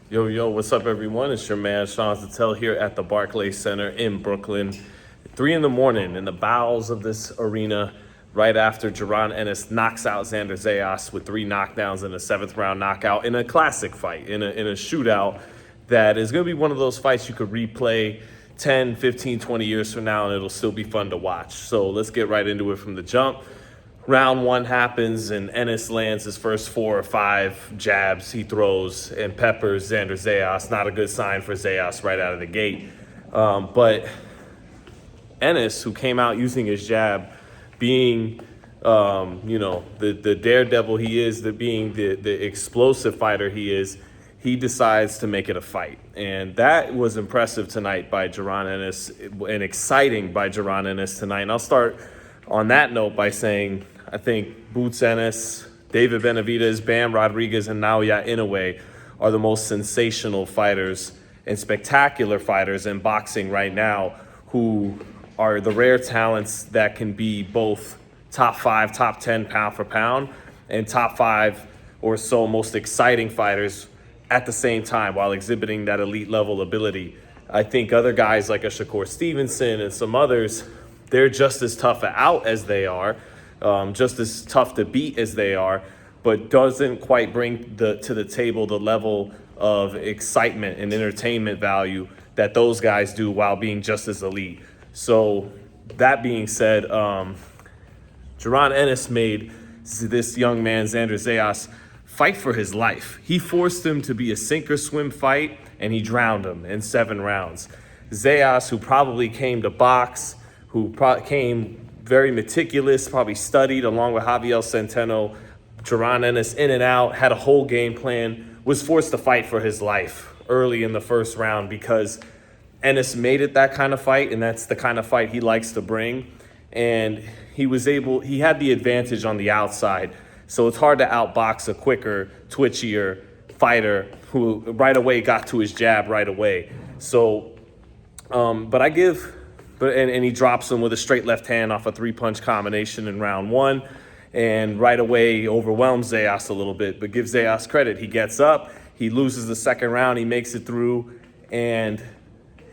Yo, what's up, everyone? It's your man, Sean Zittel, here at the Barclays Center in Brooklyn. 3 in the morning in the bowels of this arena, right after Jaron Ennis knocks out Xander Zayas with 3 knockdowns in a 7th-round knockout in a classic fight, in a shootout that is going to be one of those fights you could replay 10, 15, 20 years from now, and it'll still be fun to watch. So let's get right into it from the jump. Round 1 happens, and Ennis lands his first 4 or 5 jabs he throws and peppers Xander Zayas. Not a good sign for Zayas right out of the gate. But Ennis, who came out using his jab, being the daredevil he is, being the explosive fighter he decides to make it a fight. And that was impressive tonight by Jaron Ennis, and exciting by Jaron Ennis tonight. And I'll start on that note by saying I think Boots Ennis, David Benavidez, Bam Rodriguez, and Naoya Inoue are the most sensational fighters and spectacular fighters in boxing right now, who are the rare talents that can be both top 5, top 10 pound for pound, and top 5 or so most exciting fighters at the same time while exhibiting that elite level ability. I think other guys like a Shakur Stevenson and some others, they're just as tough out as they are, just as tough to beat as they are, but doesn't quite bring to the table the level of excitement and entertainment value that those guys do while being just as elite. So that being said, Jaron Ennis made this young man, Xander Zayas, fight for his life. He forced him to be a sink-or-swim fight, and he drowned him in 7 rounds. Zayas, who probably came to box, who came very meticulous, probably studied along with Javier Centeno, Jaron Ennis in and out, had a whole game plan, was forced to fight for his life early in the first round because Ennis made it that kind of fight, and that's the kind of fight he likes to bring. And he had the advantage on the outside, so it's hard to outbox a quicker, twitchier fighter who right away got to his jab right away. So, and he drops him with a straight left hand off a 3-punch combination in round 1, and right away overwhelms Zayas a little bit, but gives Zayas credit. He gets up, he loses the second round, he makes it through, and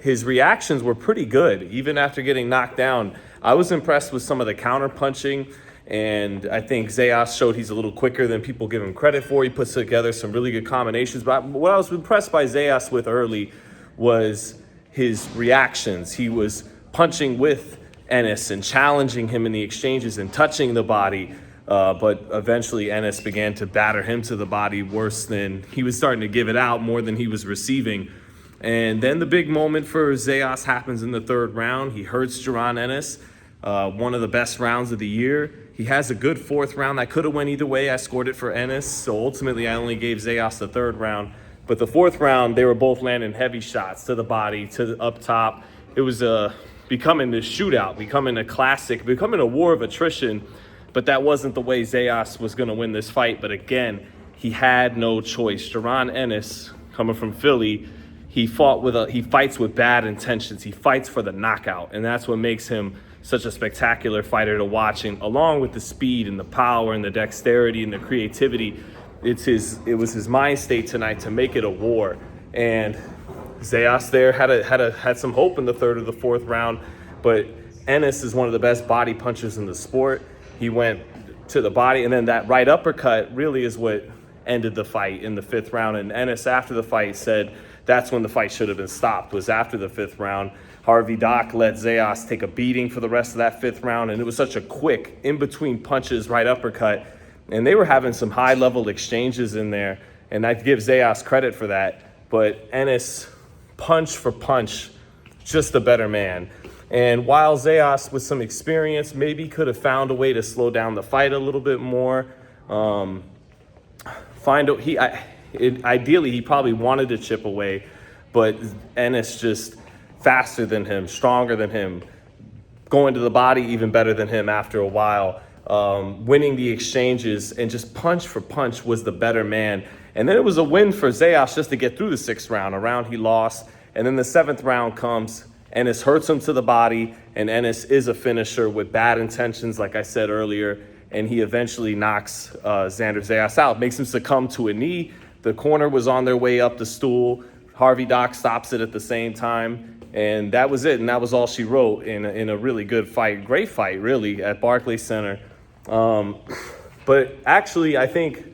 his reactions were pretty good, even after getting knocked down. I was impressed with some of the counter punching, and I think Zayas showed he's a little quicker than people give him credit for. He puts together some really good combinations, but what I was impressed by Zayas with early was his reactions. He was punching with Ennis and challenging him in the exchanges and touching the body, but eventually Ennis began to batter him to the body worse than he was starting to give it out, more than he was receiving. And then the big moment for Zayas happens in the 3rd round. He hurts Jaron Ennis, one of the best rounds of the year. He has a good 4th round that could have went either way. I scored it for Ennis, so ultimately I only gave Zayas the 3rd round. But the 4th round, they were both landing heavy shots to the body, to the up top. It was becoming this shootout, becoming a classic, becoming a war of attrition. But that wasn't the way Zayas was going to win this fight. But again, he had no choice. Jaron Ennis, coming from Philly, he fights with bad intentions. He fights for the knockout, and that's what makes him such a spectacular fighter to watch. And along with the speed and the power and the dexterity and the creativity, it was his mind state tonight to make it a war. And Zayas there had some hope in the 3rd or the 4th round, but Ennis is one of the best body punchers in the sport. He went to the body, and then that right uppercut really is what ended the fight in the 5th round. And Ennis, after the fight, said that's when the fight should have been stopped, was after the 5th round. Harvey Dock let Zayas take a beating for the rest of that 5th round, and it was such a quick, in-between punches, right uppercut. And they were having some high-level exchanges in there, and I give Zayas credit for that. But Ennis, punch for punch, just a better man. And while Zayas, with some experience, maybe could have found a way to slow down the fight a little bit more, ideally he probably wanted to chip away, but Ennis just faster than him, stronger than him, going to the body even better than him after a while, winning the exchanges, and just punch for punch was the better man. And then it was a win for Zayas just to get through the 6th round, a round he lost. And then the 7th round comes, Ennis hurts him to the body, and Ennis is a finisher with bad intentions, like I said earlier, and he eventually knocks Xander Zayas out, makes him succumb to a knee, The corner was on their way up the stool. Harvey Dock stops it at the same time. And that was it. And that was all she wrote in a really good fight. Great fight, really, at Barclays Center. But actually, I think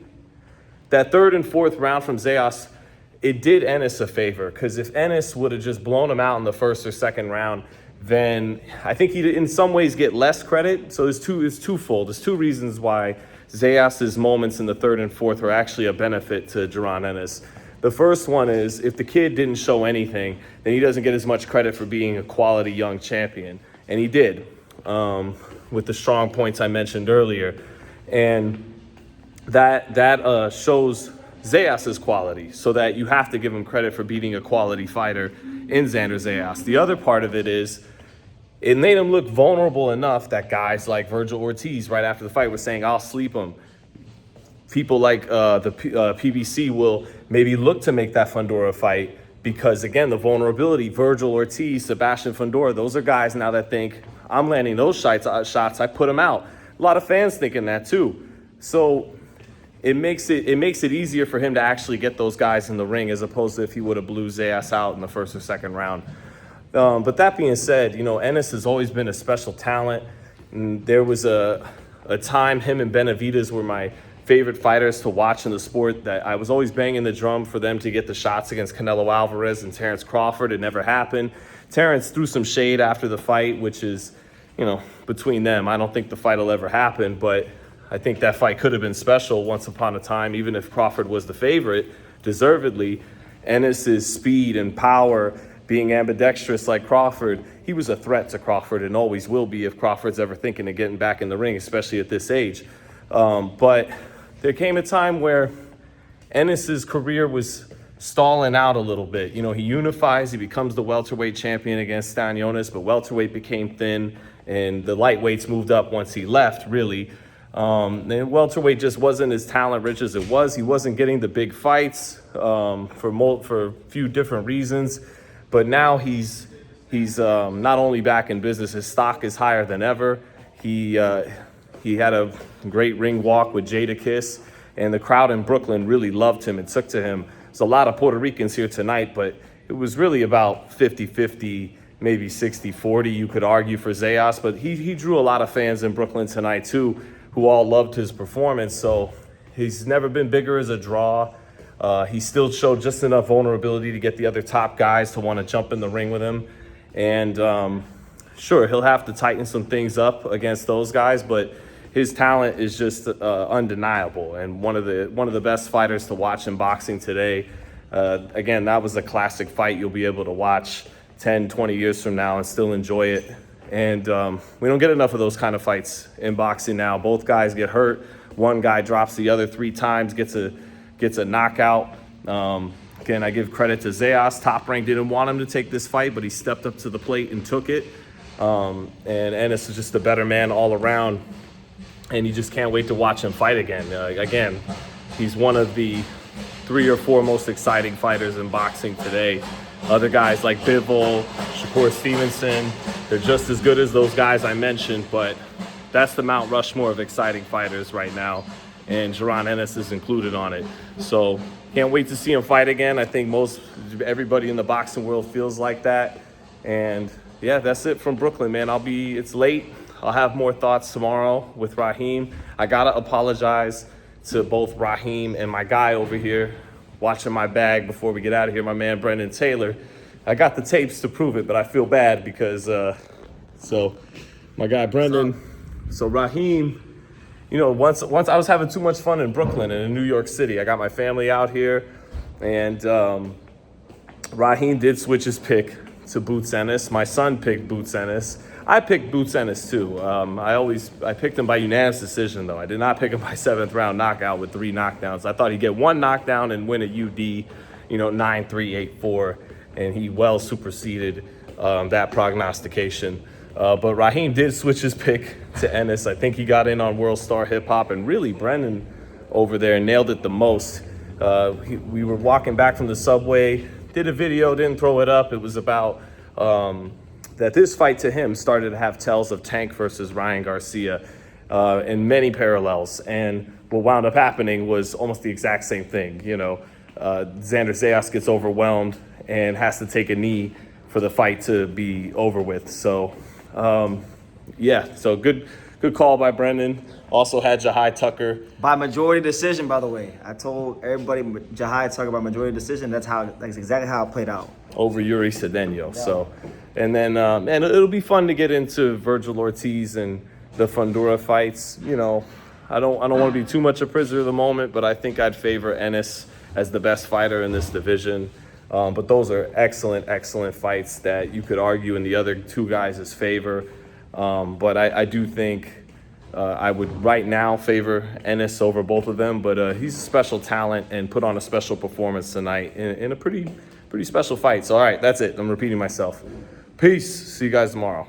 that third and fourth round from Zayas, it did Ennis a favor. Because if Ennis would have just blown him out in the first or second round, then I think he'd in some ways get less credit. So it's twofold. There's two reasons why Zayas' moments in the third and fourth are actually a benefit to Jaron Ennis. The first one is if the kid didn't show anything, then he doesn't get as much credit for being a quality young champion. And he did, with the strong points I mentioned earlier. And that shows Zayas' quality, so that you have to give him credit for beating a quality fighter in Xander Zayas. The other part of it is it made him look vulnerable enough that guys like Virgil Ortiz right after the fight were saying, I'll sleep him. People like the PBC will maybe look to make that Fundora fight because, again, the vulnerability, Virgil Ortiz, Sebastian Fundora, those are guys now that think, I'm landing those shots, I put them out. A lot of fans thinking that too. So it makes it easier for him to actually get those guys in the ring as opposed to if he would have blew Zayas out in the first or second round. But that being said, Ennis has always been a special talent. And there was a time him and Benavidez were my favorite fighters to watch in the sport, that I was always banging the drum for them to get the shots against Canelo Alvarez and Terrence Crawford. It never happened. Terrence threw some shade after the fight, which is, between them. I don't think the fight will ever happen, but I think that fight could have been special once upon a time, even if Crawford was the favorite, deservedly. Ennis's speed and power, being ambidextrous like Crawford, he was a threat to Crawford and always will be if Crawford's ever thinking of getting back in the ring, especially at this age. But there came a time where Ennis's career was stalling out a little bit. He unifies, he becomes the welterweight champion against Stanionis, but welterweight became thin, and the lightweights moved up once he left, really. And welterweight just wasn't as talent rich as it was. He wasn't getting the big fights for a few different reasons. But now he's not only back in business, his stock is higher than ever. He had a great ring walk with Jadakiss, and the crowd in Brooklyn really loved him and took to him. There's a lot of Puerto Ricans here tonight, but it was really about 50-50, maybe 60-40, you could argue, for Zayas. But he drew a lot of fans in Brooklyn tonight, too, who all loved his performance. So he's never been bigger as a draw. He still showed just enough vulnerability to get the other top guys to want to jump in the ring with him. And sure, he'll have to tighten some things up against those guys, but his talent is just undeniable, and one of the best fighters to watch in boxing today. Again, that was a classic fight you'll be able to watch 10, 20 years from now and still enjoy it. And we don't get enough of those kind of fights in boxing now. Both guys get hurt. One guy drops the other 3 times, gets a knockout. Again, I give credit to Zayas. Top Rank didn't want him to take this fight, but he stepped up to the plate and took it. And Ennis is just a better man all around. And you just can't wait to watch him fight again. Again, he's one of the 3 or 4 most exciting fighters in boxing today. Other guys like Bivol, Shakur Stevenson, they're just as good as those guys I mentioned, but that's the Mount Rushmore of exciting fighters right now, and Jaron Ennis is included on it. So can't wait to see him fight again. I think everybody in the boxing world feels like that. And yeah, that's it from Brooklyn, man. It's late. I'll have more thoughts tomorrow with Raheem. I gotta apologize to both Raheem and my guy over here watching my bag before we get out of here, my man Brendan Taylor. I got the tapes to prove it, but I feel bad because, so my guy Brendan, so Raheem, once I was having too much fun in Brooklyn and in New York City. I got my family out here, and Raheem did switch his pick to Boots Ennis. My son picked Boots Ennis. I picked Boots Ennis too. I picked him by unanimous decision though. I did not pick him by 7th round knockout with 3 knockdowns. I thought he'd get 1 knockdown and win a UD, 9-3, 8-4, and he well superseded that prognostication. But Raheem did switch his pick to Ennis. I think he got in on World Star Hip Hop, and really Brendan over there nailed it the most. We were walking back from the subway, did a video, didn't throw it up. It was about that this fight to him started to have tells of Tank versus Ryan Garcia in many parallels. And what wound up happening was almost the exact same thing. Xander Zayas gets overwhelmed and has to take a knee for the fight to be over with. So, yeah, so good call by Brendan. Also had Jahai Tucker. By majority decision, by the way. I told everybody Jahai Tucker by majority decision. That's exactly how it played out. Over Yuri Cedeno. Yeah. So, and then, and it'll be fun to get into Virgil Ortiz and the Fundora fights. You know, I don't want to be too much a prisoner of the moment, but I think I'd favor Ennis as the best fighter in this division. But those are excellent fights that you could argue in the other two guys' favor. But I do think I would right now favor Ennis over both of them. But he's a special talent and put on a special performance tonight in a pretty special fight. So, all right, that's it. I'm repeating myself. Peace. See you guys tomorrow.